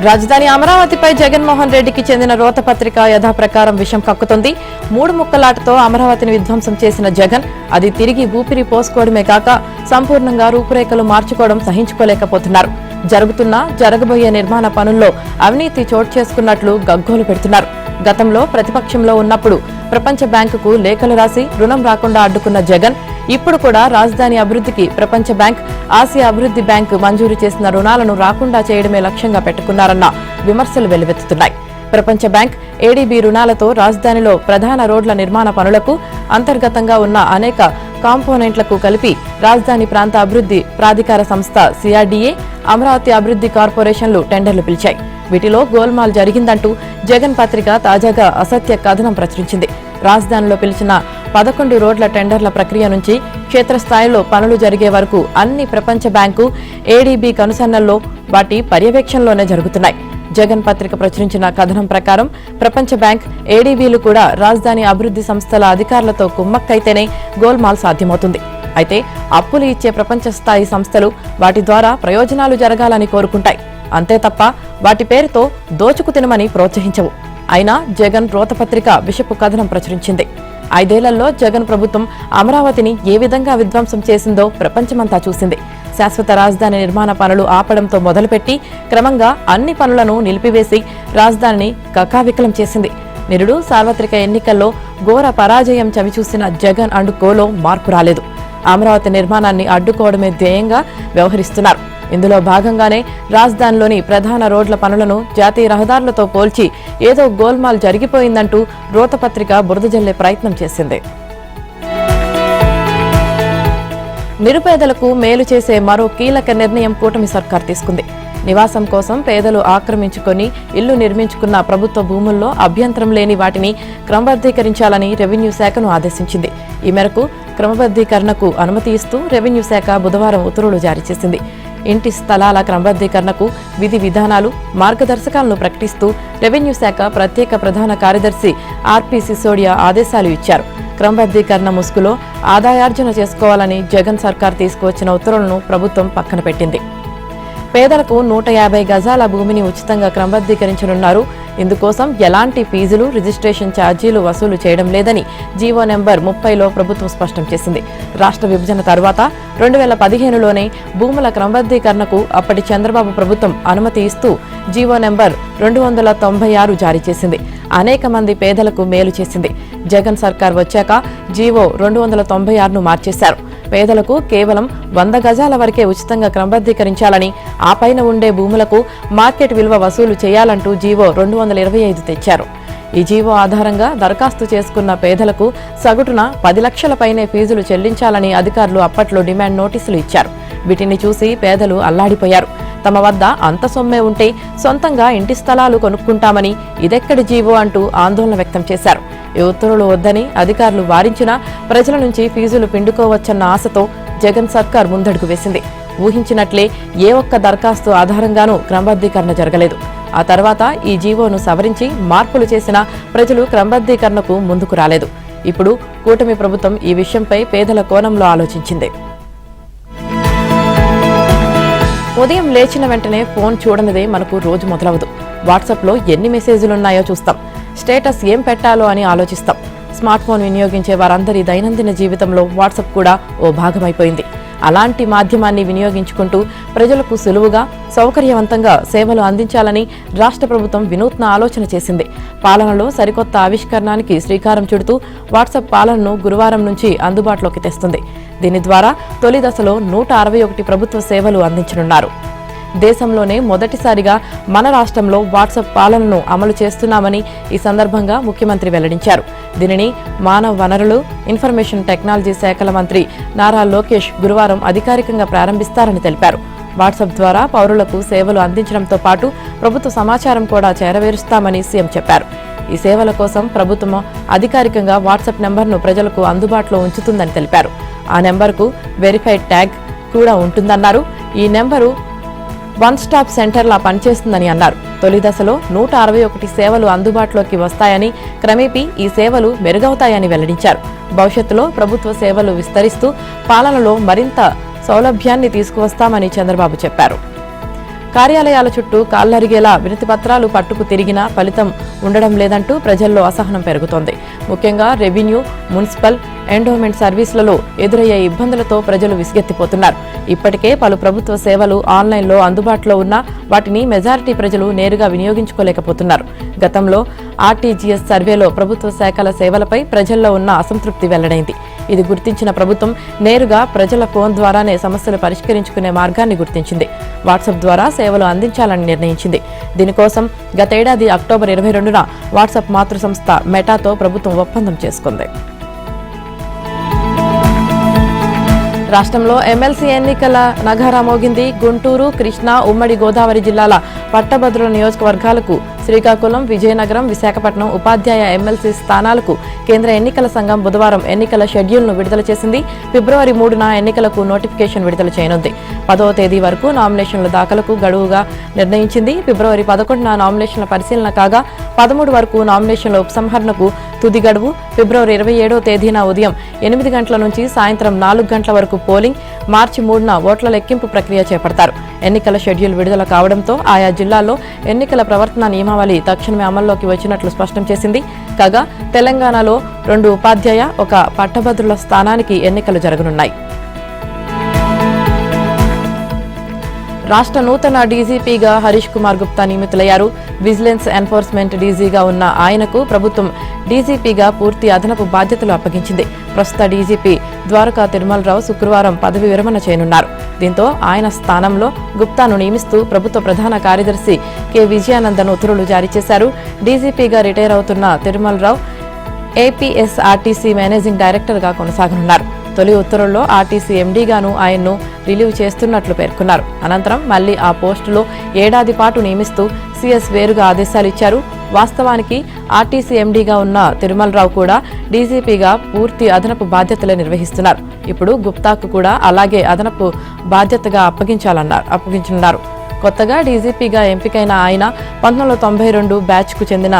రాజధాని అమరావతిపై జగన్మోహన్ రెడ్డికి చెందిన రోతపత్రిక యథాప్రకారం విషం కక్కుతుంది. 3 ముక్కలాటతో అమరావతిని విధ్వంసం చేసిన జగన్ అది తిరిగి ఊపిరి పోసుకోవడమే కాక సంపూర్ణంగా రూపురేఖలు మార్చుకోవడం సహించుకోలేకపోతున్నారు. జరగబోయే నిర్మాణ పనుల్లో అవినీతి చోటు చేసుకున్నట్లు గగ్గోలు పెడుతున్నారు. గతంలో ప్రతిపక్షంలో ఉన్నప్పుడు ప్రపంచ బ్యాంకుకు లేఖలు రాసి రుణం రాకుండా అడ్డుకున్న జగన్ ఇప్పుడు కూడా రాజధాని అభివృద్ధికి ప్రపంచ బ్యాంక్, ఆసియా అభివృద్ధి బ్యాంకు మంజూరు చేసిన రుణాలను రాకుండా చేయడమే లక్ష్యంగా పెట్టుకున్నారన్న విమర్శలు వెల్లువెత్తుతున్నాయి. ప్రపంచ బ్యాంక్, ఏడీబీ రుణాలతో రాజధానిలో ప్రధాన రోడ్ల నిర్మాణ పనులకు, అంతర్గతంగా ఉన్న అనేక కాంపోనెంట్లకు కలిపి రాజధాని ప్రాంత అభివృద్ధి ప్రాధికార సంస్థ సిఆర్డీఏ, అమరావతి అభివృద్ధి కార్పొరేషన్లు టెండర్లు పిలిచాయి. వీటిలో గోల్మాల్ జరిగిందంటూ జగన్ పత్రిక తాజాగా అసత్య కథనం ప్రచురించింది. రాజధానిలో పిలిచిన 11 రోడ్ల టెండర్ల ప్రక్రియ నుంచి క్షేత్రస్థాయిలో పనులు జరిగే వరకు అన్ని ప్రపంచ బ్యాంకు, ఏడీబీ కనుసన్నల్లో వాటి పర్యవేక్షణలోనే జరుగుతున్నాయి. జగన్ పత్రిక ప్రచురించిన కథనం ప్రకారం ప్రపంచ బ్యాంక్, ఏడీబీలు కూడా రాజధాని అభివృద్ధి సంస్థల అధికారులతో కుమ్మక్కైతేనే గోల్మాల్ సాధ్యమవుతుంది. అయితే అప్పులు ఇచ్చే ప్రపంచ స్థాయి సంస్థలు వాటి ద్వారా ప్రయోజనాలు జరగాలని కోరుకుంటాయి. అంతే తప్ప వాటి పేరుతో దోచుకు తినమని ప్రోత్సహించవు. అయినా జగన్ రోతపత్రిక విషపు కథనం ప్రచురించింది. 5 ఏళ్లలో జగన్ ప్రభుత్వం అమరావతిని ఏ విధంగా విధ్వంసం చేసిందో ప్రపంచమంతా చూసింది. శాశ్వత రాజధాని నిర్మాణ పనులు ఆపడంతో మొదలుపెట్టి క్రమంగా అన్ని పనులను నిలిపివేసి రాజధానిని కకావికలం చేసింది. నిరుడు సార్వత్రిక ఎన్నికల్లో ఘోర పరాజయం చవిచూసిన జగన్ అండ్ కోలో మార్పు రాలేదు. అమరావతి నిర్మాణాన్ని అడ్డుకోవడమే ధ్యేయంగా వ్యవహరిస్తున్నారు. ఇందులో భాగంగానే రాజధానిలోని ప్రధాన రోడ్ల పనులను జాతీయ రహదారులతో పోల్చి ఏదో గోల్మాల్ జరిగిపోయిందంటూ రోతపత్రిక బురద జల్లే ప్రయత్నం చేసింది. నిరుపేదలకు మేలు చేసే మరో కీలక నిర్ణయం కూటమి సర్కార్ తీసుకుంది. నివాసం కోసం పేదలు ఆక్రమించుకొని ఇల్లు నిర్మించుకున్న ప్రభుత్వ భూముల్లో అభ్యంతరం లేని వాటిని క్రమబద్ధీకరించాలని రెవెన్యూ శాఖను ఆదేశించింది. ఈ మేరకు క్రమబద్ధీకరణకు అనుమతి ఇస్తూ రెవెన్యూ శాఖ బుధవారం ఉత్తర్వులు జారీ చేసింది. ఇంటి స్థలాల క్రమబద్ధీకరణకు విధి విధానాలు, మార్గదర్శకాలను ప్రకటిస్తూ రెవెన్యూ శాఖ ప్రత్యేక ప్రధాన కార్యదర్శి ఆర్పి సిసోడియా ఆదేశాలు ఇచ్చారు. క్రమబద్ధీకరణ ముసుగులో ఆదాయార్జన చేసుకోవాలని జగన్ సర్కార్ తీసుకువచ్చిన ఉత్తర్వులను ప్రభుత్వం పక్కన పెట్టింది. పేదలకు 150 గజాల భూమిని ఉచితంగా క్రమబద్ధీకరించనున్నారు. ఇందుకోసం ఎలాంటి ఫీజులు, రిజిస్ట్రేషన్ ఛార్జీలు వసూలు చేయడం లేదని జీవో నెంబర్ 30లో ప్రభుత్వం స్పష్టం చేసింది. రాష్ట్ర విభజన తర్వాత 2015లోనే భూముల క్రమబద్ధీకరణకు అప్పటి చంద్రబాబు ప్రభుత్వం అనుమతి ఇస్తూ జీవో నెంబర్ 296 జారీ చేసింది. అనేక మంది పేదలకు మేలు చేసింది. జగన్ సర్కార్ వచ్చాక జీవో 296ను మార్చేశారు. పేదలకు కేవలం 100 గజాల వరకే ఉచితంగా క్రమబద్ధీకరించాలని, ఆ పైన ఉండే భూములకు మార్కెట్ విలువ వసూలు చేయాలంటూ జీవో 225 తెచ్చారు. ఈ జీవో ఆధారంగా దరఖాస్తు చేసుకున్న పేదలకు సగటున 10 లక్షల పైనే ఫీజులు చెల్లించాలని అధికారులు అప్పట్లో డిమాండ్ నోటీసులు ఇచ్చారు. వీటిని చూసి పేదలు అల్లాడిపోయారు. తమ వద్ద అంత సొమ్మే ఉంటే సొంతంగా ఇంటి స్థలాలు కొనుక్కుంటామని ఇదెక్కడి జీవో అంటూ ఆందోళన వ్యక్తం చేశారు. ఈ ఉత్తర్వులు వద్దని అధికారులు వారించినా ప్రజల నుంచి ఫీజులు పిండుకోవచ్చన్న ఆశతో జగన్ సర్కార్ ముందడుగు వేసింది. ఊహించినట్లే ఏ ఒక్క దరఖాస్తు ఆధారంగానూ క్రమబద్ధీకరణ జరగలేదు. ఆ తర్వాత ఈ జీవోను సవరించి మార్పులు చేసినా ప్రజలు క్రమబద్ధీకరణకు ముందుకు రాలేదు. ఇప్పుడు కూటమి ప్రభుత్వం ఈ విషయంపై పేదల కోణంలో ఆలోచించింది. ఉదయం లేచిన వెంటనే ఫోన్ చూడనిదే మనకు రోజు మొదలవదు. వాట్సాప్లో ఎన్ని మెసేజ్లున్నాయో చూస్తాం. స్టేటస్ ఏం పెట్టాలో అని ఆలోచిస్తాం. స్మార్ట్ ఫోన్ వినియోగించే వారందరి దైనందిన జీవితంలో వాట్సాప్ కూడా ఓ భాగమైపోయింది. అలాంటి మాధ్యమాన్ని వినియోగించుకుంటూ ప్రజలకు సులువుగా, సౌకర్యవంతంగా సేవలు అందించాలని రాష్ట్ర ప్రభుత్వం వినూత్న ఆలోచన చేసింది. పాలనలో సరికొత్త ఆవిష్కరణానికి శ్రీకారం చుడుతూ వాట్సాప్ పాలనను గురువారం నుంచి అందుబాటులోకి తెస్తుంది. దీని ద్వారా తొలి దశలో 161 ప్రభుత్వ సేవలు అందించనున్నారు. దేశంలోనే మొదటిసారిగా మన రాష్ట్రంలో వాట్సాప్ పాలనను అమలు చేస్తున్నామని ఈ సందర్భంగా ముఖ్యమంత్రి వెల్లడించారు. దీనిని మానవ వనరులు, ఇన్ఫర్మేషన్ టెక్నాలజీ శాఖల మంత్రి నారా లోకేష్ గురువారం అధికారికంగా ప్రారంభిస్తారని తెలిపారు. వాట్సాప్ ద్వారా పౌరులకు సేవలు అందించడంతో పాటు ప్రభుత్వ సమాచారం కూడా చేరవేరుస్తామని సీఎం చెప్పారు. ఈ సేవల కోసం ప్రభుత్వం అధికారికంగా వాట్సాప్ నెంబర్ను ప్రజలకు అందుబాటులో ఉంచుతుందని తెలిపారు. ఆ నెంబర్కు వెరిఫైడ్ ట్యాగ్ కూడా ఉంటుందన్నారు. ఈ నెంబరు వన్ స్టాప్ సెంటర్లా పనిచేస్తుందని అన్నారు. తొలి దశలో 161 సేవలు అందుబాటులోకి వస్తాయని, క్రమేపీ ఈ సేవలు మెరుగవుతాయని వెల్లడించారు. భవిష్యత్తులో ప్రభుత్వ సేవలు విస్తరిస్తూ పాలనలో మరింత సౌలభ్యాన్ని తీసుకువస్తామని చంద్రబాబు చెప్పారు. కార్యాలయాల చుట్టూ కాళ్లరిగేలా వినతి పత్రాలు పట్టుకు తిరిగినా ఫలితం ఉండడం లేదంటూ ప్రజల్లో అసహనం పెరుగుతోంది. ముఖ్యంగా రెవెన్యూ, మున్సిపల్, ఎండోమెంట్ సర్వీసులలో ఎదురయ్యే ఇబ్బందులతో ప్రజలు విసిగెత్తిపోతున్నారు. ఇప్పటికే పలు ప్రభుత్వ సేవలు ఆన్లైన్లో అందుబాటులో ఉన్నా వాటిని మెజారిటీ ప్రజలు నేరుగా వినియోగించుకోలేకపోతున్నారు. గతంలో ఆర్టీజీఎస్ సర్వేలో ప్రభుత్వ శాఖల సేవలపై ప్రజల్లో ఉన్న అసంతృప్తి వెల్లడైంది. ఇది గుర్తించిన ప్రభుత్వం నేరుగా ప్రజల ఫోన్ ద్వారానే సమస్యలు పరిష్కరించుకునే మార్గాన్ని గుర్తించింది. వాట్సాప్ ద్వారా సేవలు అందించాలని నిర్ణయించింది. దీనికోసం గతేడాది అక్టోబర్ 22న వాట్సాప్ మాతృ సంస్థ మెటాతో ప్రభుత్వం ఒప్పందం చేసుకుంది. రాష్ట్రంలో ఎమ్మెల్సీ ఎన్నికల నగారా మోగింది. గుంటూరు, కృష్ణా, ఉమ్మడి గోదావరి జిల్లాల పట్టభద్రుల నియోజకవర్గాలకు, శ్రీకాకుళం, విజయనగరం, విశాఖపట్నం ఉపాధ్యాయ ఎమ్మెల్సీ స్థానాలకు కేంద్ర ఎన్నికల సంఘం బుధవారం ఎన్నికల షెడ్యూల్ను విడుదల చేసింది. ఫిబ్రవరి 3న ఎన్నికలకు నోటిఫికేషన్ విడుదల చేయనుంది. 10వ తేదీ వరకు నామినేషన్ల దాఖలకు గడువుగా నిర్ణయించింది. ఫిబ్రవరి 11న నామినేషన్ల పరిశీలన కాగా 13 వరకు నామినేషన్ల ఉపసంహరణకు తుది గడువు. ఫిబ్రవరి 27వ తేదీన ఉదయం 8 గంటల నుంచి సాయంత్రం 4 గంటల వరకు పోలింగ్. మార్చి 3న ఓట్ల లెక్కింపు ప్రక్రియ చేపడతారు. ఎన్నికల షెడ్యూల్ విడుదల కావడంతో ఆయా జిల్లాల్లో ఎన్నికల ప్రవర్తన నియమావళి తక్షణమే అమల్లోకి వచ్చినట్లు స్పష్టం చేసింది. కాగా తెలంగాణలో 2 ఉపాధ్యాయ, 1 పట్టభద్రుల స్థానానికి ఎన్నికలు జరగనున్నాయి. రాష్ట్ర నూతన డీజీపీగా హరీష్ కుమార్ గుప్తా నియమితులయ్యారు. విజిలెన్స్ ఎన్ఫోర్స్మెంట్ డీజీగా ఉన్న ఆయనకు ప్రభుత్వం డీజీపీగా పూర్తి అదనపు బాధ్యతలు అప్పగించింది. ప్రస్తుత డీజీపీ ద్వారకా తిరుమలరావు శుక్రవారం పదవి విరమణ చేయనున్నారు. దీంతో ఆయన స్థానంలో గుప్తాను నియమిస్తూ ప్రభుత్వ ప్రధాన కార్యదర్శి కె విజయానందన్ ఉత్తర్వులు జారీ చేశారు. డీజీపీగా రిటైర్ అవుతున్న తిరుమలరావు ఏపీఎస్ఆర్టీసీ మేనేజింగ్ డైరెక్టర్గా కొనసాగనున్నారు. తొలి ఉత్తర్వుల్లో ఆర్టీసీ ఎండీగాను ఆయన్ను రిలీవ్ చేస్తున్నట్లు పేర్కొన్నారు. అనంతరం మళ్లీ ఆ పోస్టులో ఏడాది పాటు నియమిస్తూ సీఎస్ వేరుగా ఆదేశాలు ఇచ్చారు. వాస్తవానికి ఆర్టీసీ ఎండీగా ఉన్న తిరుమలరావు కూడా డీజీపీగా పూర్తి అదనపు బాధ్యతలే నిర్వహిస్తున్నారు. ఇప్పుడు గుప్తాకు కూడా అలాగే అదనపు బాధ్యతగా అప్పగించనున్నారు. కొత్తగా డీజీపీగా ఎంపికైన ఆయన 1992 బ్యాచ్కు చెందిన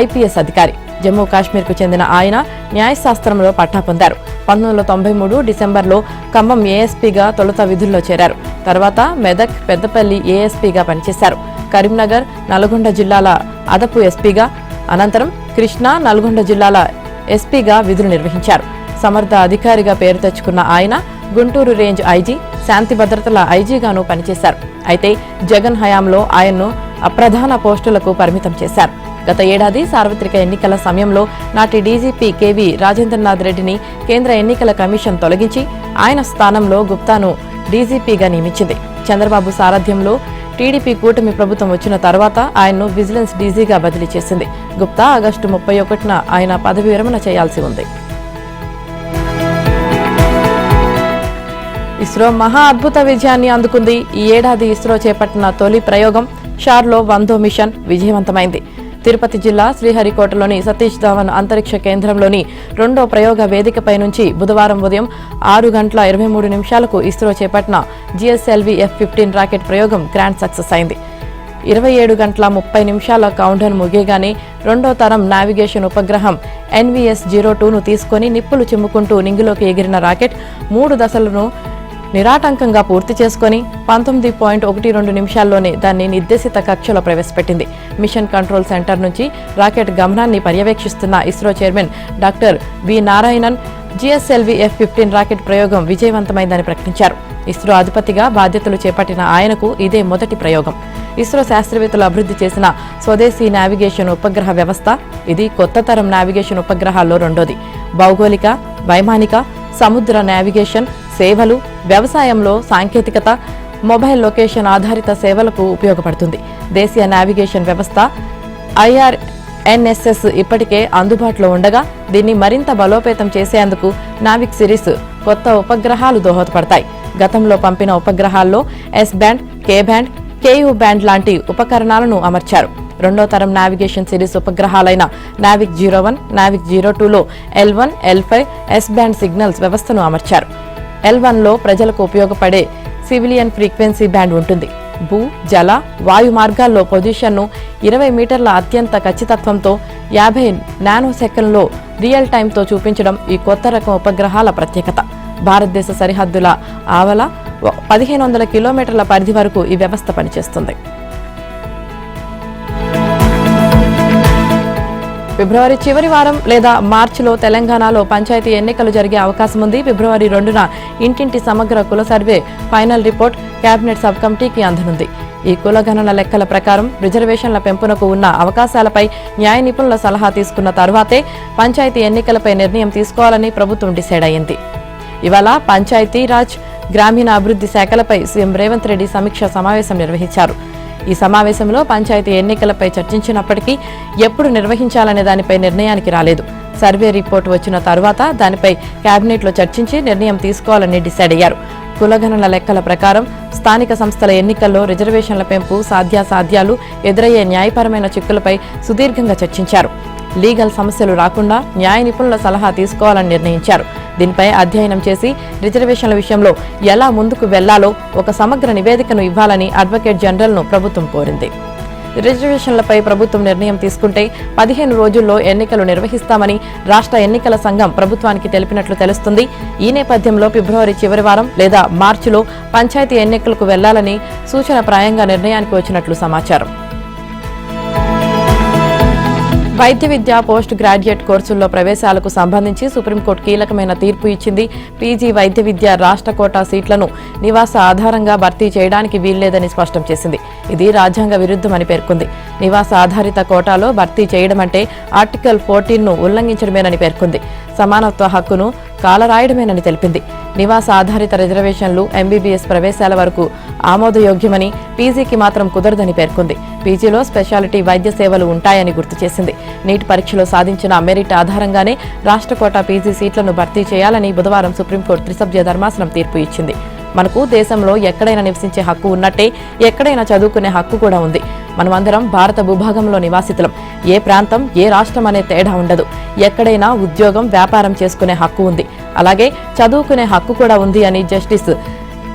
ఐపీఎస్ అధికారి. జమ్మూ కాశ్మీర్కు చెందిన ఆయన న్యాయశాస్త్రంలో పట్టా పొందారు. 1993 డిసెంబర్లో ఖమ్మం ఏఎస్పీగా తొలుత విధుల్లో చేరారు. తర్వాత మెదక్, పెద్దపల్లి ఏఎస్పీగా పనిచేశారు. కరీంనగర్, నల్గొండ జిల్లాల అదపు ఎస్పీగా, అనంతరం కృష్ణా, నల్గొండ జిల్లాల ఎస్పీగా విధులు నిర్వహించారు. సమర్థ అధికారిగా పేరు తెచ్చుకున్న ఆయన గుంటూరు రేంజ్ ఐజీ, శాంతి భద్రతల ఐజీగాను పనిచేశారు. అయితే జగన్ హయాంలో ఆయన్ను అప్రధాన పోస్టులకు పరిమితం చేశారు. గత ఏడాది సార్వత్రిక ఎన్నికల సమయంలో నాటి డీజీపీ కేవీ రాజేంద్రనాథ్ రెడ్డిని కేంద్ర ఎన్నికల కమిషన్ తొలగించి ఆయన స్థానంలో గుప్తాను డీజీపీగా నియమించింది. చంద్రబాబు సారథ్యంలో టీడీపీ కూటమి ప్రభుత్వం వచ్చిన తర్వాత ఆయన్ను విజిలెన్స్ డీజీగా బదిలీ చేసింది. గుప్తా ఆగస్టు 31న ఆయన పదవి విరమణ చేయాల్సి ఉంది. ఇస్రో మహా అద్భుత విజయాన్ని అందుకుంది. ఈ ఏడాది ఇస్రో చేపట్టిన తొలి ప్రయోగం షార్లో వందో మిషన్ విజయవంతమైంది. తిరుపతి జిల్లా శ్రీహరికోటలోని సతీష్ ధావన్ అంతరిక్ష కేంద్రంలోని 2వ ప్రయోగ వేదికపై నుంచి బుధవారం ఉదయం 6:23 ఇస్రో చేపట్టిన జిఎస్ఎల్వి F-15 రాకెట్ ప్రయోగం గ్రాండ్ సక్సెస్ అయింది. 27:30 కౌంటర్ ముగియగానే 2వ తరం నావిగేషన్ ఉపగ్రహం NVS-02ను తీసుకుని నిప్పులు చిమ్ముకుంటూ నింగిలోకి ఎగిరిన రాకెట్ 3 దశలను నిరాటంకంగా పూర్తి చేసుకుని 19.12 నిమిషాల్లోనే దాన్ని నిర్దేశిత కక్షలో ప్రవేశపెట్టింది. మిషన్ కంట్రోల్ సెంటర్ నుంచి రాకెట్ గమనాన్ని పర్యవేక్షిస్తున్న ISRO chairman doctor V Narayanan GSLV F-15 rocket ప్రయోగం విజయవంతమైందని ప్రకటించారు. ఇస్రో అధిపతిగా బాధ్యతలు చేపట్టిన ఆయనకు ఇదే మొదటి ప్రయోగం. ఇస్రో శాస్త్రవేత్తలు అభివృద్ధి చేసిన స్వదేశీ నావిగేషన్ ఉపగ్రహ వ్యవస్థ ఇది కొత్త తరం నావిగేషన్ ఉపగ్రహాల్లో 2వది. భౌగోళిక, వైమానిక, సముద్ర నావిగేషన్ సేవలు, వ్యవసాయంలో సాంకేతికత, మొబైల్ లొకేషన్ ఆధారిత సేవలకు ఉపయోగపడుతుంది. దేశీయ నావిగేషన్ వ్యవస్థ IRNSS ఇప్పటికే అందుబాటులో ఉండగా దీన్ని మరింత బలోపేతం చేసేందుకు నావిక్ సిరీస్ కొత్త ఉపగ్రహాలు దోహదపడతాయి. గతంలో పంపిన ఉపగ్రహాల్లో S band, K band, KU band లాంటి ఉపకరణాలను అమర్చారు. 2వ తరం నావిగేషన్ సిరీస్ ఉపగ్రహాలైన నావిక్ 01, నావిక్ 02లో L1, L5, S band signals వ్యవస్థను అమర్చారు. L1లో ప్రజలకు ఉపయోగపడే సివిలియన్ ఫ్రీక్వెన్సీ బ్యాండ్ ఉంటుంది. భూ, జల, వాయు మార్గాల్లో పొజిషన్ను 20 మీటర్ల అత్యంత ఖచ్చితత్వంతో 50 నానోసెకండ్లో రియల్ టైంతో చూపించడం ఈ కొత్త రకం ఉపగ్రహాల ప్రత్యేకత. భారతదేశ సరిహద్దుల ఆవల 1500 కిలోమీటర్ల పరిధి వరకు ఈ వ్యవస్థ పనిచేస్తుంది. ఫిబ్రవరి చివరి వారం లేదా మార్చిలో తెలంగాణలో పంచాయతీ ఎన్నికలు జరిగే అవకాశం ఉంది. ఫిబ్రవరి 2న ఇంటింటి సమగ్ర కుల survey final report cabinet sub కమిటీకి అందనుంది. ఈ కులగణన లెక్కల ప్రకారం రిజర్వేషన్ల పెంపునకు ఉన్న అవకాశాలపై న్యాయ నిపుణుల సలహా తీసుకున్న తర్వాతే పంచాయతీ ఎన్నికలపై నిర్ణయం తీసుకోవాలని ప్రభుత్వం డిసైడ్ అయింది. ఇవాళ పంచాయతీరాజ్ గ్రామీణ అభివృద్ధి శాఖలపై సీఎం రేవంత్ రెడ్డి సమీక్ష సమావేశం నిర్వహించారు. ఈ సమావేశంలో పంచాయతీ ఎన్నికలపై చర్చించినప్పటికీ ఎప్పుడు నిర్వహించాలనే దానిపై నిర్ణయానికి రాలేదు. సర్వే రిపోర్టు వచ్చిన తర్వాత దానిపై కేబినెట్లో చర్చించి నిర్ణయం తీసుకోవాలని డిసైడ్ అయ్యారు. కులగణన లెక్కల ప్రకారం స్థానిక సంస్థల ఎన్నికల్లో రిజర్వేషన్ల పెంపు సాధ్యాసాధ్యాలు, ఎదురయ్యే న్యాయపరమైన చిక్కులపై సుదీర్ఘంగా చర్చించారు. లీగల్ సమస్యలు రాకుండా న్యాయ నిపుణుల సలహా తీసుకోవాలని నిర్ణయించారు. దీనిపై అధ్యయనం చేసి రిజర్వేషన్ల విషయంలో ఎలా ముందుకు వెళ్లాలో ఒక సమగ్ర నివేదికను ఇవ్వాలని అడ్వకేట్ జనరల్ను ప్రభుత్వం కోరింది. రిజర్వేషన్లపై ప్రభుత్వం నిర్ణయం తీసుకుంటే 15 రోజుల్లో ఎన్నికలు నిర్వహిస్తామని రాష్ట్ర ఎన్నికల సంఘం ప్రభుత్వానికి తెలిపినట్లు తెలుస్తుంది. ఈ నేపథ్యంలో ఫిబ్రవరి చివరి వారం లేదా మార్చిలో పంచాయతీ ఎన్నికలకు వెళ్లాలని సూచనప్రాయంగా నిర్ణయానికి వచ్చినట్లు సమాచారం. వైద్య విద్య పోస్ట్ గ్రాడ్యుయేట్ కోర్సుల్లో ప్రవేశాలకు సంబంధించి సుప్రీంకోర్టు కీలకమైన తీర్పు ఇచ్చింది. పీజీ వైద్య విద్య రాష్ట్ర కోటా సీట్లను నివాస ఆధారంగా భర్తీ చేయడానికి వీల్లేదని స్పష్టం చేసింది. ఇది రాజ్యాంగ విరుద్ధమని పేర్కొంది. నివాస ఆధారిత కోటాలో భర్తీ చేయడం అంటే ఆర్టికల్ 14ను ఉల్లంఘించడమేనని పేర్కొంది. సమానత్వ హక్కును కాలరాయడమేనని తెలిపింది. నివాస ఆధారిత రిజర్వేషన్లు ఎంబీబీఎస్ ప్రవేశాల వరకు ఆమోదయోగ్యమని, పీజీకి మాత్రం కుదరదని పేర్కొంది. పీజీలో స్పెషాలిటీ వైద్య సేవలు ఉంటాయని గుర్తు చేసింది. నీట్ పరీక్షలో సాధించిన మెరిట్ ఆధారంగానే రాష్ట్ర కోటా పీజీ సీట్లను భర్తీ చేయాలని బుధవారం సుప్రీంకోర్టు త్రిసభ్య ధర్మాసనం తీర్పు ఇచ్చింది. మనకు దేశంలో ఎక్కడైనా నివసించే హక్కు ఉన్నట్టే ఎక్కడైనా చదువుకునే హక్కు కూడా ఉంది. మనమందరం భారత భూభాగంలో నివాసితులం. ఏ ప్రాంతం, ఏ రాష్ట్రం అనే తేడా ఉండదు. ఎక్కడైనా ఉద్యోగం, వ్యాపారం చేసుకునే హక్కు ఉంది. అలాగే చదువుకునే హక్కు కూడా ఉంది అని justice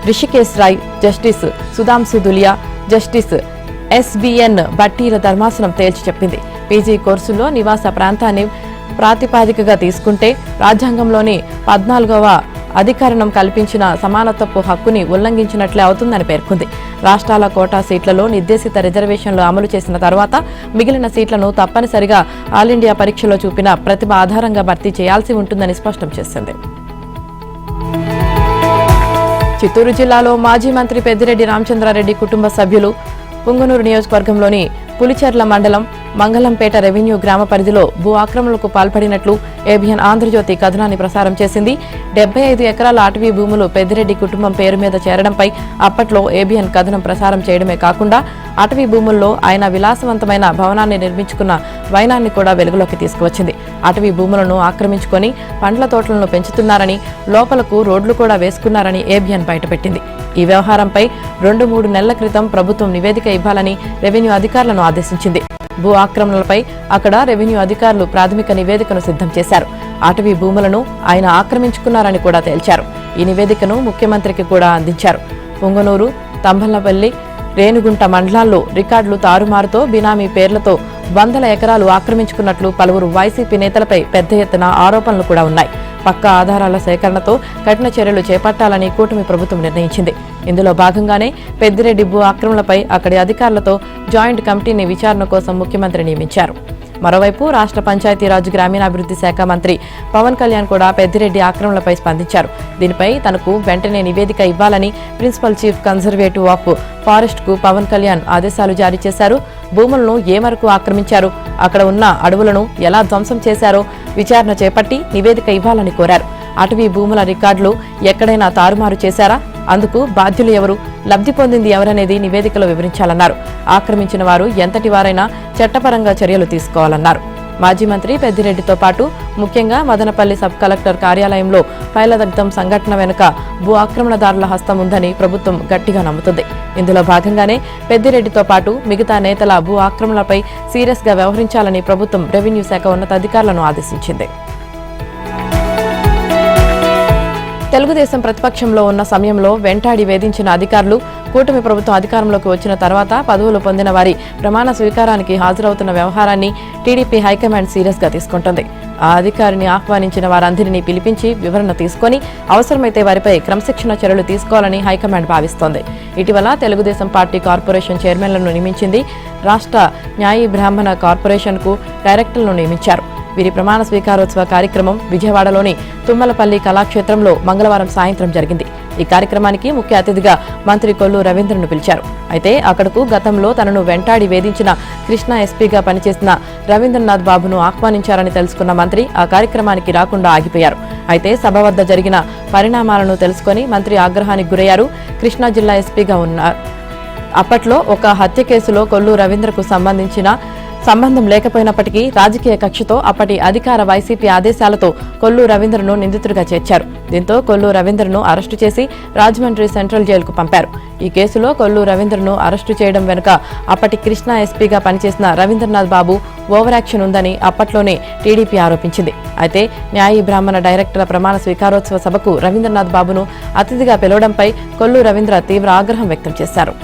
Rishikesh Roy, justice Sudhanshu దులియా, justice SBN భట్టీల ధర్మాసనం తేల్చి చెప్పింది. పీజీ కోర్సుల్లో నివాస ప్రాంతాన్ని ప్రాతిపాదికగా తీసుకుంటే రాజ్యాంగంలోని 14వ అధికరణం కల్పించిన సమానత్వపు హక్కుని ఉల్లంఘించినట్లే అవుతుందని పేర్కొంది. రాష్ట్రాల కోటా సీట్లలో నిర్దేశిత రిజర్వేషన్లు అమలు చేసిన తర్వాత మిగిలిన సీట్లను తప్పనిసరిగా ఆల్ ఇండియా పరీక్షలో చూపిన ప్రతిభ ఆధారంగా భర్తీ చేయాల్సి ఉంటుందని స్పష్టం చేసింది. చిత్తూరు జిల్లాలో మాజీ మంత్రి పెద్దిరెడ్డి రామచంద్రారెడ్డి కుటుంబ సభ్యులు పుంగనూరు నియోజకవర్గంలోని పులిచెర్ల మండలం మంగళంపేట రెవెన్యూ గ్రామ పరిధిలో భూ ఆక్రమణలకు పాల్పడినట్లు ఏబిఎన్ ఆంధ్రజ్యోతి కథనాన్ని ప్రసారం చేసింది. 75 ఎకరాల అటవీ భూములు పెద్దిరెడ్డి కుటుంబం పేరు మీద చేరడంపై అప్పట్లో ఏబిఎన్ కథనం ప్రసారం చేయడమే కాకుండా అటవీ భూముల్లో ఆయన విలాసవంతమైన భవనాన్ని నిర్మించుకున్న వైనాన్ని కూడా వెలుగులోకి తీసుకువచ్చింది. అటవీ భూములను ఆక్రమించుకొని పండ్ల తోటలను పెంచుతున్నారని, లోపలకు రోడ్లు కూడా వేసుకున్నారని ఏబిఎన్ బయటపెట్టింది. ఈ వ్యవహారంపై 2-3 నెలల క్రితం ప్రభుత్వం నివేదిక ఇవ్వాలని రెవెన్యూ అధికారులను ఆదేశించింది. భూ ఆక్రమణలపై అక్కడ రెవెన్యూ అధికారులు ప్రాథమిక నివేదికను సిద్ధం చేశారు. అటవీ భూములను ఆయన ఆక్రమించుకున్నారని కూడా తేల్చారు. ఈ నివేదికను ముఖ్యమంత్రికి కూడా అందించారు. పొంగనూరు, తంబలపల్లి, రేణుగుంట మండలాల్లో రికార్డులు తారుమారుతో బినామీ పేర్లతో 100 ఎకరాలు ఆక్రమించుకున్నట్లు పలువురు వైసీపీ నేతలపై పెద్ద ఎత్తున ఆరోపణలు కూడా ఉన్నాయి. పక్కా ఆధారాల సేకరణతో కఠిన చర్యలు చేపట్టాలని కూటమి ప్రభుత్వం నిర్ణయించింది. ఇందులో భాగంగానే పెద్దిరెడ్డి భూ ఆక్రమణలపై అక్కడి అధికారులతో జాయింట్ కమిటీని విచారణ కోసం ముఖ్యమంత్రి నియమించారు. మరోవైపు రాష్ట్ర పంచాయతీరాజ్ గ్రామీణాభివృద్ధి శాఖ మంత్రి పవన్ కళ్యాణ్ కూడా పెద్దిరెడ్డి ఆక్రమణలపై స్పందించారు. దీనిపై తనకు వెంటనే నివేదిక ఇవ్వాలని principal chief conservative of forest కు పవన్ కళ్యాణ్ ఆదేశాలు జారీ చేశారు. భూములను ఏ మేరకు ఆక్రమించారు, అక్కడ ఉన్న అడవులను ఎలా ధ్వంసం చేశారో విచారణ చేపట్టి నివేదిక ఇవ్వాలని కోరారు. అటవీ భూముల రికార్డులు ఎక్కడైనా తారుమారు చేశారా, అందుకు బాధ్యులు ఎవరు, లబ్ధి పొందింది ఎవరనేది నివేదికలో వివరించాలన్నారు. ఆక్రమించిన వారు ఎంతటి వారైనా చట్టపరంగా చర్యలు తీసుకోవాలన్నారు. మాజీ మంత్రి పెద్దిరెడ్డితో పాటు ముఖ్యంగా మదనపల్లి సబ్ కలెక్టర్ కార్యాలయంలో ఫైలదగ్ధం సంఘటన వెనుక భూ ఆక్రమణదారుల హస్తం ఉందని ప్రభుత్వం గట్టిగా నమ్ముతుంది. ఇందులో భాగంగానే పెద్దిరెడ్డితో పాటు మిగతా నేతల భూ ఆక్రమణలపై సీరియస్ గా వ్యవహరించాలని ప్రభుత్వం రెవెన్యూ శాఖ ఉన్నతాధికారులను ఆదేశించింది. తెలుగుదేశం ప్రతిపక్షంలో ఉన్న సమయంలో వెంటాడి వేధించిన అధికారులు కూటమి ప్రభుత్వం అధికారంలోకి వచ్చిన తర్వాత పదవులు పొందిన వారి ప్రమాణ స్వీకారానికి హాజరవుతున్న వ్యవహారాన్ని టీడీపీ హైకమాండ్ సీరియస్ గా తీసుకుంటోంది. ఆ అధికారిని ఆహ్వానించిన వారందరినీ పిలిపించి వివరణ తీసుకుని అవసరమైతే వారిపై క్రమశిక్షణ చర్యలు తీసుకోవాలని హైకమాండ్ భావిస్తోంది. ఇటీవల తెలుగుదేశం పార్టీ కార్పొరేషన్ చైర్మన్లను నియమించింది. రాష్ట్ర న్యాయ బ్రాహ్మణ కార్పొరేషన్ కు డైరెక్టర్లను నియమించారు. వీరి ప్రమాణ స్వీకారోత్సవ కార్యక్రమం విజయవాడలోని తుమ్మలపల్లి కళాక్షేత్రంలో మంగళవారం సాయంత్రం జరిగింది. ఈ కార్యక్రమానికి ముఖ్య అతిథిగా మంత్రి కొల్లు రవీంద్రను పిలిచారు. అయితే అక్కడకు గతంలో తనను వెంటాడి వేధించిన కృష్ణా ఎస్పీగా పనిచేసిన రవీంద్రనాథ్ బాబును ఆహ్వానించారని తెలుసుకున్న మంత్రి ఆ కార్యక్రమానికి రాకుండా ఆగిపోయారు. అయితే సభ వద్ద జరిగిన పరిణామాలను తెలుసుకుని మంత్రి ఆగ్రహానికి గురయ్యారు. కృష్ణా జిల్లా ఎస్పీగా ఉన్నారు. అప్పట్లో ఒక హత్య కేసులో కొల్లు రవీంద్రకు సంబంధం లేకపోయినప్పటికీ రాజకీయ కక్షతో అప్పటి అధికార వైసీపీ ఆదేశాలతో కొల్లు రవీంద్రను నిందితుడిగా చేర్చారు. దీంతో కొల్లు రవీంద్రను అరెస్టు చేసి రాజమండ్రి సెంట్రల్ జైలుకు పంపారు. ఈ కేసులో కొల్లు రవీంద్రను అరెస్టు చేయడం వెనుక అప్పటి కృష్ణా ఎస్పీగా పనిచేసిన రవీంద్రనాథ్ బాబు ఓవర్ యాక్షన్ ఉందని అప్పట్లోనే టీడీపీ ఆరోపించింది. అయితే న్యాయ బ్రాహ్మణ డైరెక్టర్ల ప్రమాణ స్వీకారోత్సవ సభకు రవీంద్రనాథ్ బాబును అతిథిగా పిలవడంపై కొల్లు రవీంద్ర తీవ్ర ఆగ్రహం వ్యక్తం చేశారు.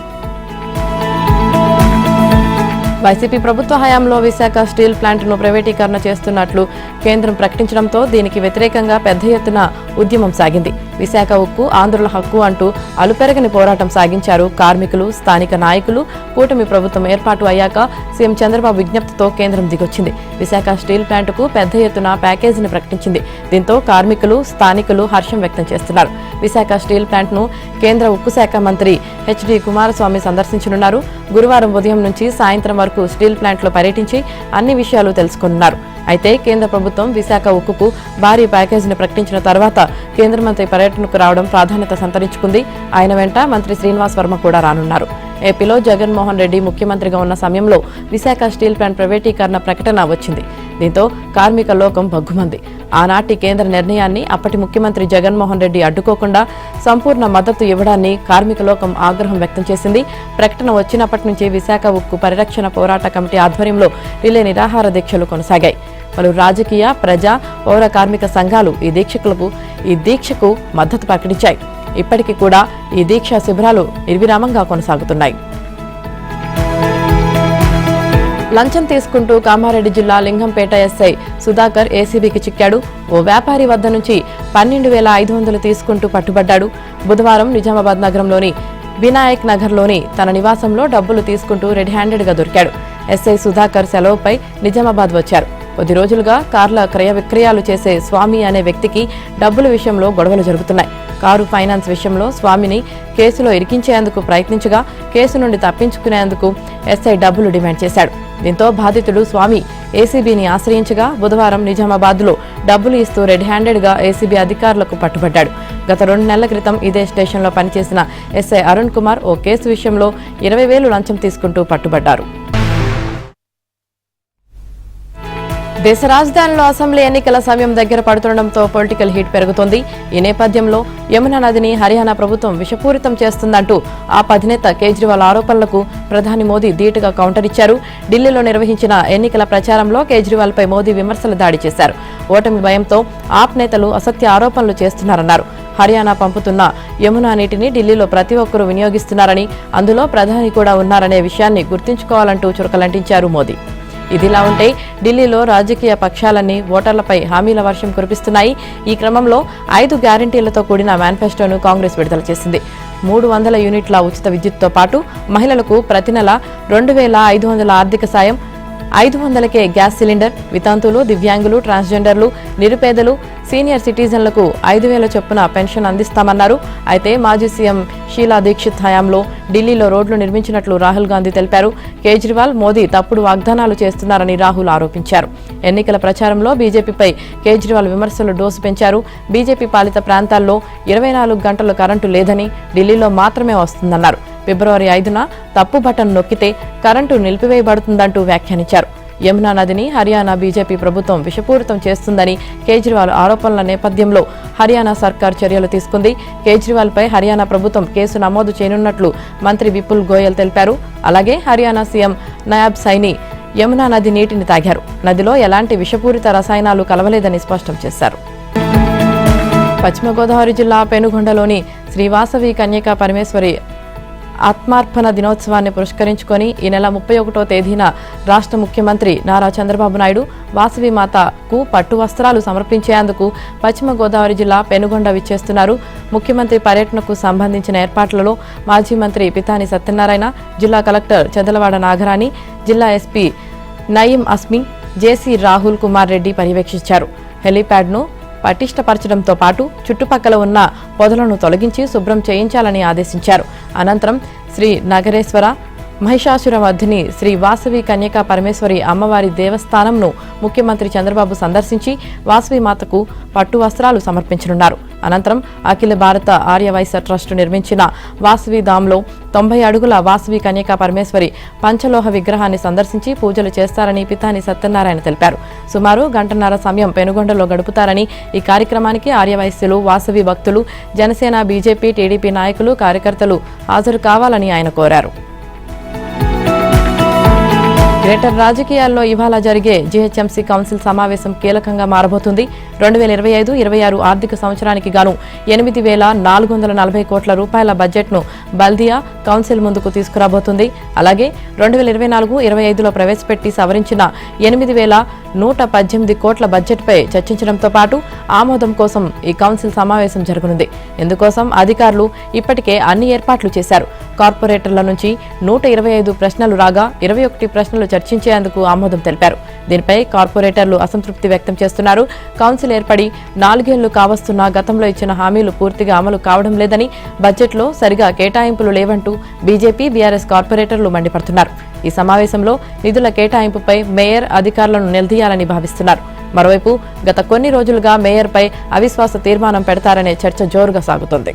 వైసీపీ ప్రభుత్వ హయాంలో విశాఖ స్టీల్ ప్లాంట్ను ప్రైవేటీకరణ చేస్తున్నట్లు కేంద్రం ప్రకటించడంతో దీనికి వ్యతిరేకంగా పెద్ద ఎత్తున ఉద్యమం సాగింది. విశాఖ ఉక్కు ఆంధ్రుల హక్కు అంటూ అలుపెరగని పోరాటం సాగించారు కార్మికులు, స్థానిక నాయకులు. కూటమి ప్రభుత్వం ఏర్పాటు అయ్యాక సీఎం చంద్రబాబు విజ్ఞప్తితో కేంద్రం దిగొచ్చింది. విశాఖ స్టీల్ ప్లాంట్కు పెద్ద ఎత్తున ప్యాకేజీని ప్రకటించింది. దీంతో కార్మికులు, స్థానికులు హర్షం వ్యక్తం చేస్తున్నారు. విశాఖ స్టీల్ ప్లాంట్ను కేంద్ర ఉక్కు శాఖ మంత్రి హెచ్డి కుమారస్వామి సందర్శించనున్నారు. గురువారం ఉదయం నుంచి సాయంత్రం వరకు స్టీల్ ప్లాంట్లో పర్యటించి అన్ని విషయాలు తెలుసుకున్నారు. అయితే కేంద్ర ప్రభుత్వం విశాఖ ఉక్కుకు భారీ ప్యాకేజీని ప్రకటించిన తర్వాత కేంద్ర మంత్రి పర్యటనకు రావడం ప్రాధాన్యత సంతరించుకుంది. ఆయన వెంట మంత్రి శ్రీనివాస్ వర్మ కూడా రానున్నారు. ఏపీలో జగన్మోహన్ రెడ్డి ముఖ్యమంత్రిగా ఉన్న సమయంలో విశాఖ స్టీల్ ప్లాంట్ ప్రైవేటీకరణ ప్రకటన వచ్చింది. దీంతో కార్మిక లోకం భగ్గుమంది. ఆనాటి కేంద్ర నిర్ణయాన్ని అప్పటి ముఖ్యమంత్రి జగన్మోహన్ రెడ్డి అడ్డుకోకుండా సంపూర్ణ మద్దతు ఇవ్వడాన్ని కార్మిక లోకం ఆగ్రహం వ్యక్తం చేసింది. ప్రకటన వచ్చినప్పటి నుంచి విశాఖ ఉక్కు పరిరక్షణ పోరాట కమిటీ ఆధ్వర్యంలో రిలే నిరాహార దీక్షలు కొనసాగాయి. పలు రాజకీయ, ప్రజా, పౌర కార్మిక సంఘాలు ఈ దీక్షకు మద్దతు ప్రకటించాయి. ఇప్పటికీ కూడా ఈ దీక్షా శిబిరాలు నిర్విరామంగా కొనసాగుతున్నాయి. లంచం తీసుకుంటూ కామారెడ్డి జిల్లా లింగంపేట ఎస్ఐ సుధాకర్ ఏసీబీకి చిక్కాడు. ఓ వ్యాపారి వద్ద నుంచి 12,500 తీసుకుంటూ పట్టుబడ్డాడు. బుధవారం నిజామాబాద్ నగరంలోని వినాయక్ నగర్లోని తన నివాసంలో డబ్బులు తీసుకుంటూ రెడ్ హ్యాండెడ్గా దొరికాడు. ఎస్ఐ సుధాకర్ సెలవుపై నిజామాబాద్ వచ్చారు. కొద్ది రోజులుగా కార్ల క్రయ విక్రయాలు చేసే స్వామి అనే వ్యక్తికి డబ్బుల విషయంలో గొడవలు జరుగుతున్నాయి. కారు ఫైనాన్స్ విషయంలో స్వామిని కేసులో ఇరికించేందుకు ప్రయత్నించగా కేసు నుండి తప్పించుకునేందుకు ఎస్ఐ డబ్బులు డిమాండ్ చేశాడు. దీంతో బాధితుడు స్వామి ఏసీబీని ఆశ్రయించగా బుధవారం నిజామాబాద్లో డబ్బులు ఇస్తూ రెడ్ హ్యాండెడ్గా ఏసీబీ అధికారులకు పట్టుబడ్డాడు. గత 2 నెలల క్రితం ఇదే స్టేషన్లో పనిచేసిన ఎస్ఐ అరుణ్ కుమార్ ఓ కేసు విషయంలో 20,000 లంచం తీసుకుంటూ పట్టుబడ్డారు. దేశ రాజధానిలో అసెంబ్లీ ఎన్నికల సమయం దగ్గర పడుతుండటంతో పొలిటికల్ హీట్ పెరుగుతోంది. ఈ నేపథ్యంలో యమునా నదిని హర్యానా ప్రభుత్వం విషపూరితం చేస్తుందంటూ ఆప్ అధినేత కేజ్రీవాల్ ఆరోపణలకు ప్రధాని మోదీ ధీటుగా కౌంటర్ ఇచ్చారు. ఢిల్లీలో నిర్వహించిన ఎన్నికల ప్రచారంలో కేజ్రీవాల్పై మోదీ విమర్శల దాడి చేశారు. ఓటమి భయంతో ఆప్ నేతలు అసత్య ఆరోపణలు చేస్తున్నారన్నారు. హర్యానా పంపుతున్న యమునా నీటిని ఢిల్లీలో ప్రతి ఒక్కరూ వినియోగిస్తున్నారని, అందులో ప్రధాని కూడా ఉన్నారనే విషయాన్ని గుర్తుంచుకోవాలంటూ చురకలంటించారు మోదీ. ఇదిలా ఉంటే ఢిల్లీలో రాజకీయ పక్షాలన్నీ ఓటర్లపై హామీల వర్షం కురిపిస్తున్నాయి. ఈ క్రమంలో 5 గ్యారంటీలతో కూడిన మేనిఫెస్టోను కాంగ్రెస్ విడుదల చేసింది. 300 యూనిట్ల ఉచిత విద్యుత్తో పాటు మహిళలకు ప్రతి నెల 2,500 ఆర్థిక సాయం, 500కే గ్యాస్ సిలిండర్, వితంతువులు, దివ్యాంగులు, ట్రాన్స్జెండర్లు, నిరుపేదలు, సీనియర్ సిటిజన్లకు 5,000 చొప్పున పెన్షన్ అందిస్తామన్నారు. అయితే మాజీ సీఎం షీలా దీక్షిత్ హయాంలో ఢిల్లీలో రోడ్లు నిర్మించినట్లు రాహుల్ గాంధీ తెలిపారు. కేజ్రీవాల్, మోదీ తప్పుడు వాగ్దానాలు చేస్తున్నారని రాహుల్ ఆరోపించారు. ఎన్నికల ప్రచారంలో బీజేపీపై కేజ్రీవాల్ విమర్శలు డోసు పెంచారు. బీజేపీ పాలిత ప్రాంతాల్లో 24 గంటలు కరెంటు లేదని, ఢిల్లీలో మాత్రమే వస్తుందన్నారు. ఫిబ్రవరి 5న తప్పు బటన్ నొక్కితే కరెంటు నిలిపివేయబడుతుందంటూ వ్యాఖ్యానించారు. యమునా నదిని హర్యానా బీజేపీ ప్రభుత్వం విషపూరితం చేస్తుందని కేజ్రీవాల్ ఆరోపణల నేపథ్యంలో హర్యానా సర్కార్ చర్యలు తీసుకుంది. కేజ్రీవాల్పై హర్యానా ప్రభుత్వం కేసు నమోదు చేయనున్నట్లు మంత్రి విపుల్ గోయల్ తెలిపారు. అలాగే హర్యానా సీఎం నయాబ్ సైని యమునా నది నీటిని తాగారు. నదిలో ఎలాంటి విషపూరిత రసాయనాలు కలవలేదని స్పష్టం చేశారు. పశ్చిమ గోదావరి జిల్లా పెనుగొండలోని శ్రీ వాసవి కన్యకా పరమేశ్వరి ఆత్మార్పణ దినోత్సవాన్ని పురస్కరించుకొని ఈ నెల 31వ తేదీన రాష్ట్ర ముఖ్యమంత్రి నారా చంద్రబాబు నాయుడు వాసవి మాతకు పట్టు వస్త్రాలు సమర్పించేందుకు పశ్చిమ గోదావరి జిల్లా పెనుగొండ విచ్చేస్తున్నారు. ముఖ్యమంత్రి పర్యటనకు సంబంధించిన ఏర్పాట్లలో మాజీ మంత్రి పితాని సత్యనారాయణ, జిల్లా కలెక్టర్ చందలవాడ నాగరాణి, జిల్లా ఎస్పీ నయీం అస్మి, జేసీ రాహుల్ కుమార్ రెడ్డి పర్యవేక్షించారు. హెలీప్యాడ్ను పటిష్టపరచడంతో పాటు చుట్టుపక్కల ఉన్న పొదలను తొలగించి శుభ్రం చేయించాలని ఆదేశించారు. అనంతరం శ్రీ నగరేశ్వర మహిషాసురమర్దిని శ్రీ వాసవి కన్యకా పరమేశ్వరి అమ్మవారి దేవస్థానంను ముఖ్యమంత్రి చంద్రబాబు సందర్శించి వాసవి మాతకు పట్టు వస్త్రాలు సమర్పించనున్నారు. అనంతరం అఖిల భారత ఆర్యవైశ్య ట్రస్ట్ నిర్మించిన వాసవి ధామ్లో 90 అడుగుల వాసవి కన్యకా పరమేశ్వరి పంచలోహ విగ్రహాన్ని సందర్శించి పూజలు చేస్తారని పితాని సత్యనారాయణ తెలిపారు. సుమారు గంటన్నర సమయం పెనుగొండలో గడుపుతారని ఈ కార్యక్రమానికి ఆర్యవైశ్యులు, వాసవి భక్తులు, జనసేన, బీజేపీ, టీడీపీ నాయకులు, కార్యకర్తలు హాజరు కావాలని ఆయన కోరారు. గ్రేటర్ రాజకీయాల్లో ఇవాళ జరిగే జీహెచ్ఎంసీ కౌన్సిల్ సమావేశం కీలకంగా మారబోతుంది. 2025-26 ఆర్థిక సంవత్సరానికి గాను 8,440 కోట్ల రూపాయల బడ్జెట్ను బల్దియా కౌన్సిల్ ముందుకు తీసుకురాబోతుంది. అలాగే 2024-25లో ప్రవేశపెట్టి సవరించిన 8,118 కోట్ల బడ్జెట్పై చర్చించడంతో పాటు ఆమోదం కోసం ఈ కౌన్సిల్ సమావేశం జరగనుంది. ఇందుకోసం అధికారులు ఇప్పటికే అన్ని ఏర్పాట్లు చేశారు. కార్పొరేటర్ల నుంచి 125 ప్రశ్నలు రాగా 21 ప్రశ్నలు చర్చించేందుకు ఆమోదం తెలిపారు. దీనిపై కార్పొరేటర్లు అసంతృప్తి వ్యక్తం చేస్తున్నారు. కౌన్సిల్ ఏర్పడి 4 ఏళ్లు కావస్తున్నా గతంలో ఇచ్చిన హామీలు పూర్తిగా అమలు కావడం లేదని, బడ్జెట్లో సరిగా కేటాయింపులు లేవంటూ బీజేపీ, బీఆర్ఎస్ కార్పొరేటర్లు మండిపడుతున్నారు. ఈ సమావేశంలో నిధుల కేటాయింపుపై మేయర్ అధికారులను నిలదీయాలని భావిస్తున్నారు. మరోవైపు గత కొన్ని రోజులుగా మేయర్పై అవిశ్వాస తీర్మానం పెడతారనే చర్చ జోరుగా సాగుతోంది.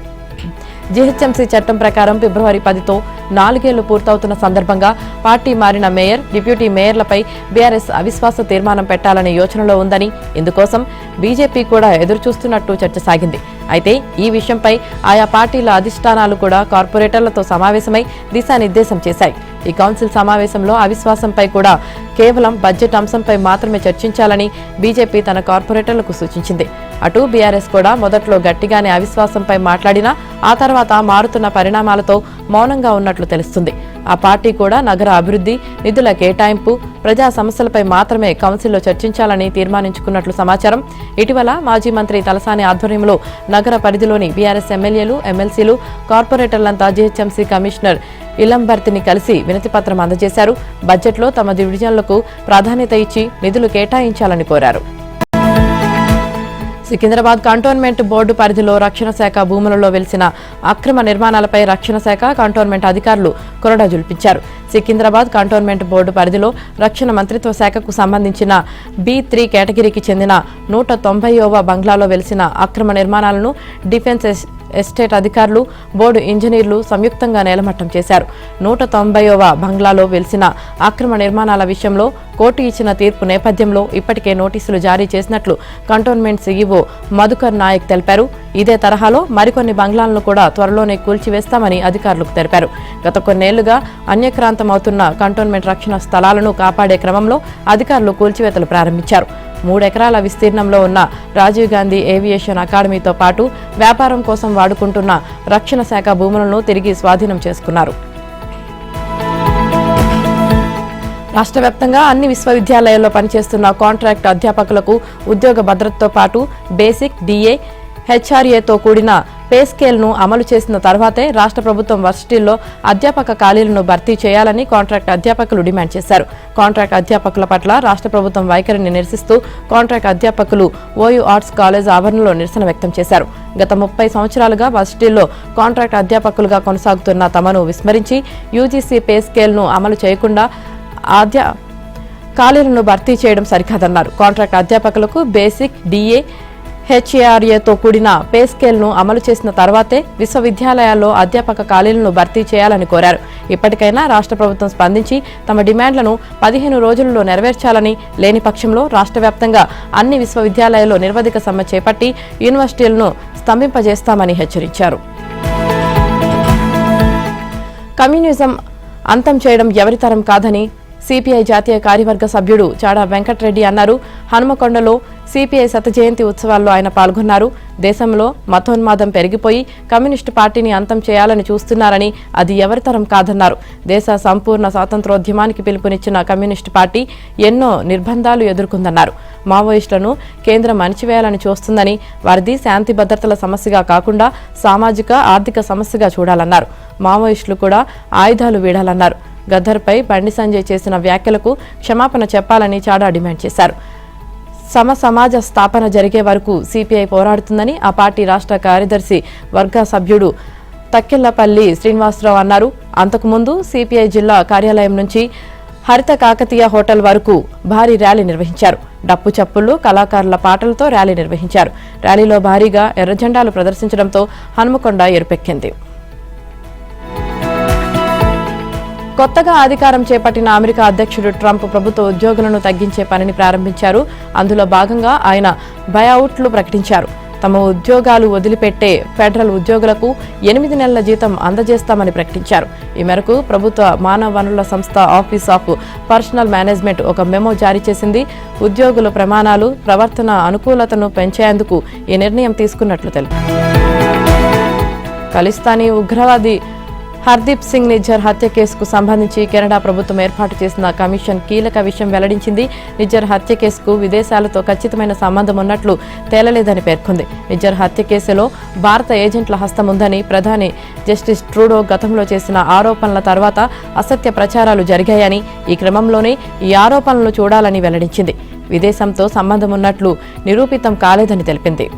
జీహెచ్ఎంసీ చట్టం ప్రకారం ఫిబ్రవరి 10తో 4 ఏళ్లు పూర్తవుతున్న సందర్భంగా పార్టీ మారిన మేయర్, డిప్యూటీ మేయర్లపై బీఆర్ఎస్ అవిశ్వాస తీర్మానం పెట్టాలనే యోచనలో ఉందని, ఇందుకోసం బీజేపీ కూడా ఎదురుచూస్తున్నట్టు చర్చ సాగింది. అయితే ఈ విషయంపై ఆయా పార్టీల అధిష్టానాలు కూడా కార్పొరేటర్లతో సమావేశమై దిశానిర్దేశం చేశాయి. ఈ కౌన్సిల్ సమావేశంలో అవిశ్వాసంపై కూడా కేవలం బడ్జెట్ అంశంపై మాత్రమే చర్చించాలని బీజేపీ తన కార్పొరేటర్లకు సూచించింది. అటు బీఆర్ఎస్ కూడా మొదట్లో గట్టిగానే అవిశ్వాసంపై మాట్లాడినా ఆ తర్వాత మారుతున్న పరిణామాలతో మౌనంగా ఉన్నట్లు తెలుస్తుంది. ఆ పార్టీ కూడా నగర అభివృద్ధి, నిధుల కేటాయింపు, ప్రజా సమస్యలపై మాత్రమే కౌన్సిల్లో చర్చించాలని తీర్మానించుకున్నట్లు సమాచారం. ఇటీవల మాజీ మంత్రి తలసాని ఆధ్వర్యంలో నగర పరిధిలోని బీఆర్ఎస్ ఎమ్మెల్యేలు, ఎమ్మెల్సీలు, కార్పొరేటర్లంతా జీహెచ్ఎంసీ కమిషనర్ ఇలంబర్తిని కలిసి వినతిపత్రం అందజేశారు. బడ్జెట్లో తమ డివిజన్లకు ప్రాధాన్యత ఇచ్చి నిధులు కేటాయించాలని కోరారు. సికింద్రాబాద్ కంటోన్మెంట్ బోర్డు పరిధిలో రక్షణ శాఖ భూములలో వెలిసిన అక్రమ నిర్మాణాలపై రక్షణ శాఖ, కంటోన్మెంట్ అధికారులు కొరడా జుల్పించారు. సికింద్రాబాద్ కంటోన్మెంట్ బోర్డు పరిధిలో రక్షణ మంత్రిత్వ శాఖకు సంబంధించిన B3 కేటగిరీకి చెందిన 190వ బంగ్లాలో వెలిసిన అక్రమ నిర్మాణాలను డిఫెన్స్ ఎస్టేట్ అధికారులు, బోర్డు ఇంజనీర్లు సంయుక్తంగా నేలమట్టం చేశారు. 190వ బంగ్లాలో వెలిసిన అక్రమ నిర్మాణాల విషయంలో కోర్టు ఇచ్చిన తీర్పు నేపథ్యంలో ఇప్పటికే నోటీసులు జారీ చేసినట్లు కంటోన్మెంట్ సీఈఓ మధుకర్ నాయక్ తెలిపారు. ఇదే తరహాలో మరికొన్ని బంగ్లాలను కూడా త్వరలోనే కూల్చివేస్తామని అధికారులకు తెలిపారు. గత కొన్నేళ్లుగా అన్యక్రాంతమవుతున్న కంటోన్మెంట్ రక్షణ స్థలాలను కాపాడే క్రమంలో అధికారులు కూల్చివేతలు ప్రారంభించారు. 3 ఎకరాల విస్తీర్ణంలో ఉన్న రాజీవ్ గాంధీ ఏవియేషన్ అకాడమీతో పాటు వ్యాపారం కోసం వాడుకుంటున్న రక్షణ శాఖ భూములను తిరిగి స్వాధీనం చేసుకున్నారు. రాష్ట్ర వ్యాప్తంగా అన్ని విశ్వవిద్యాలయాల్లో పనిచేస్తున్న కాంట్రాక్ట్ అధ్యాపకులకు ఉద్యోగ భద్రతతో పాటు బేసిక్, DA, HRAతో కూడిన పే స్కేల్ను అమలు చేసిన తర్వాతే రాష్ట్ర ప్రభుత్వం వర్సిటీల్లో అధ్యాపక ఖాళీలను భర్తీ చేయాలని కాంట్రాక్ట్ అధ్యాపకులు డిమాండ్ చేశారు. కాంట్రాక్ట్ అధ్యాపకుల పట్ల రాష్ట్ర ప్రభుత్వం వైఖరిని నిరసిస్తూ కాంట్రాక్ట్ అధ్యాపకులు OU ఆర్ట్స్ కాలేజ్ ఆవరణలో నిరసన వ్యక్తం చేశారు. గత 30 సంవత్సరాలుగా వర్సిటీల్లో కాంట్రాక్ట్ అధ్యాపకులుగా కొనసాగుతున్న తమను విస్మరించి UGC పే స్కేల్ను అమలు చేయకుండా ఖాళీలను భర్తీ చేయడం సరికాదన్నారు. కాంట్రాక్ట్ అధ్యాపకులకు బేసిక్, DA, HRAతో కూడిన పే స్కేల్ను అమలు చేసిన తర్వాతే విశ్వవిద్యాలయాల్లో అధ్యాపక ఖాళీలను భర్తీ చేయాలని కోరారు. ఇప్పటికైనా రాష్ట్ర ప్రభుత్వం స్పందించి తమ డిమాండ్లను 15 రోజుల్లో నెరవేర్చాలని, లేని పక్షంలో రాష్ట్ర వ్యాప్తంగా అన్ని విశ్వవిద్యాలయాల్లో నిరవధిక సమ్మె చేపట్టి యూనివర్సిటీలను స్తంభింపజేస్తామని హెచ్చరించారు. కమ్యూనిజం అంతం చేయడం ఎవరితరం కాదని సిపిఐ జాతీయ కార్యవర్గ సభ్యుడు చాడా వెంకటరెడ్డి అన్నారు. హనుమకొండలో సిపిఐ శత జయంతి ఉత్సవాల్లో ఆయన పాల్గొన్నారు. దేశంలో మతోన్మాదం పెరిగిపోయి కమ్యూనిస్టు పార్టీని అంతం చేయాలని చూస్తున్నారని, అది ఎవరితరం కాదన్నారు. దేశ సంపూర్ణ స్వాతంత్రోద్యమానికి పిలుపునిచ్చిన కమ్యూనిస్టు పార్టీ ఎన్నో నిర్బంధాలు ఎదుర్కొందన్నారు. మావోయిస్టులను కేంద్రం అణిచివేయాలని చూస్తుందని, వారిది శాంతి భద్రతల సమస్యగా కాకుండా సామాజిక ఆర్థిక సమస్యగా చూడాలన్నారు. మావోయిస్టులు కూడా ఆయుధాలు వీడాలన్నారు. గద్దర్పై బండి సంజయ్ చేసిన వ్యాఖ్యలకు క్షమాపణ చెప్పాలని చాడా డిమాండ్ చేశారు. సమాజ స్థాపన జరిగే వరకు సిపిఐ పోరాడుతుందని ఆ పార్టీ రాష్ట్ర కార్యదర్శి వర్గ సభ్యుడు తక్కెళ్లపల్లి శ్రీనివాసరావు అన్నారు. అంతకుముందు సిపిఐ జిల్లా కార్యాలయం నుంచి హరిత కాకతీయ హోటల్ వరకు భారీ ర్యాలీ నిర్వహించారు. డప్పు చప్పుళ్లు, కళాకారుల పాటలతో ర్యాలీ నిర్వహించారు. ర్యాలీలో భారీగా ఎర్రజెండాలు ప్రదర్శించడంతో హనుమకొండ ఎరుపెక్కింది. కొత్తగా అధికారం చేపట్టిన అమెరికా అధ్యక్షుడు ట్రంప్ ప్రభుత్వ ఉద్యోగులను తగ్గించే పనిని ప్రారంభించారు. అందులో భాగంగా ఆయన బయౌట్లు ప్రకటించారు. తమ ఉద్యోగాలు వదిలిపెట్టే ఫెడరల్ ఉద్యోగులకు 8 నెలల జీతం అందజేస్తామని ప్రకటించారు. ఈ మేరకు ప్రభుత్వ మానవ వనరుల సంస్థ ఆఫీస్ ఆఫ్ పర్సనల్ మేనేజ్మెంట్ ఒక మెమో జారీ చేసింది. ఉద్యోగుల ప్రమాణాలు, ప్రవర్తన అనుకూలతను పెంచేందుకు ఈ నిర్ణయం తీసుకున్నట్లు తెలిపారు. ఖలిస్తానీ ఉగ్రవాది హర్దీప్ సింగ్ నిజ్జర్ హత్య కేసుకు సంబంధించి కెనడా ప్రభుత్వం ఏర్పాటు చేసిన కమిషన్ కీలక విషయం వెల్లడించింది. నిజ్జర్ హత్య కేసుకు విదేశాలతో ఖచ్చితమైన సంబంధం ఉన్నట్లు తేలలేదని పేర్కొంది. నిజ్జర్ హత్య కేసులో భారత ఏజెంట్ల హస్తం ఉందని ప్రధాని జస్టిస్ ట్రూడో గతంలో చేసిన ఆరోపణల తర్వాత అసత్య ప్రచారాలు జరిగాయని, ఈ క్రమంలోనే ఈ ఆరోపణలను చూడాలని వెల్లడించింది. విదేశంతో సంబంధం ఉన్నట్లు నిరూపితం కాలేదని తెలిపింది.